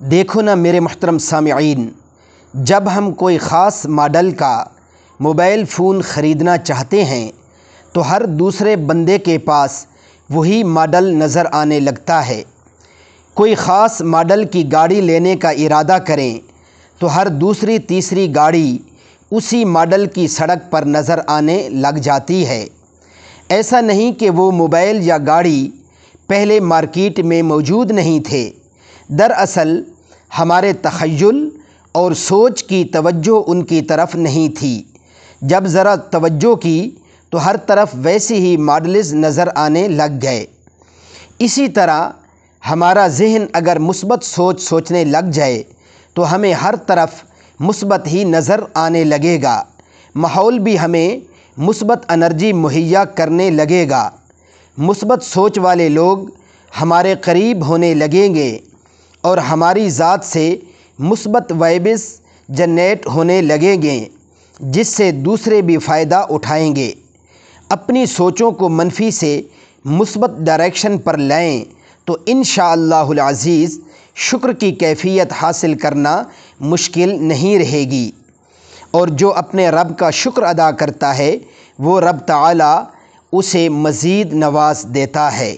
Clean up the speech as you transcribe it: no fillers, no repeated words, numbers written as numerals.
دیکھو نا میرے محترم سامعین، جب ہم کوئی خاص ماڈل کا موبائل فون خریدنا چاہتے ہیں تو ہر دوسرے بندے کے پاس وہی ماڈل نظر آنے لگتا ہے۔ کوئی خاص ماڈل کی گاڑی لینے کا ارادہ کریں تو ہر دوسری تیسری گاڑی اسی ماڈل کی سڑک پر نظر آنے لگ جاتی ہے۔ ایسا نہیں کہ وہ موبائل یا گاڑی پہلے مارکیٹ میں موجود نہیں تھے، دراصل ہمارے تخیل اور سوچ کی توجہ ان کی طرف نہیں تھی۔ جب ذرا توجہ کی تو ہر طرف ویسے ہی ماڈلز نظر آنے لگ گئے۔ اسی طرح ہمارا ذہن اگر مثبت سوچ سوچنے لگ جائے تو ہمیں ہر طرف مثبت ہی نظر آنے لگے گا، ماحول بھی ہمیں مثبت انرجی مہیا کرنے لگے گا، مثبت سوچ والے لوگ ہمارے قریب ہونے لگیں گے اور ہماری ذات سے مثبت وائبز جنریٹ ہونے لگیں گے، جس سے دوسرے بھی فائدہ اٹھائیں گے۔ اپنی سوچوں کو منفی سے مثبت ڈائریکشن پر لائیں تو انشاءاللہ العزیز شکر کی کیفیت حاصل کرنا مشکل نہیں رہے گی، اور جو اپنے رب کا شکر ادا کرتا ہے وہ رب تعالی اسے مزید نواز دیتا ہے۔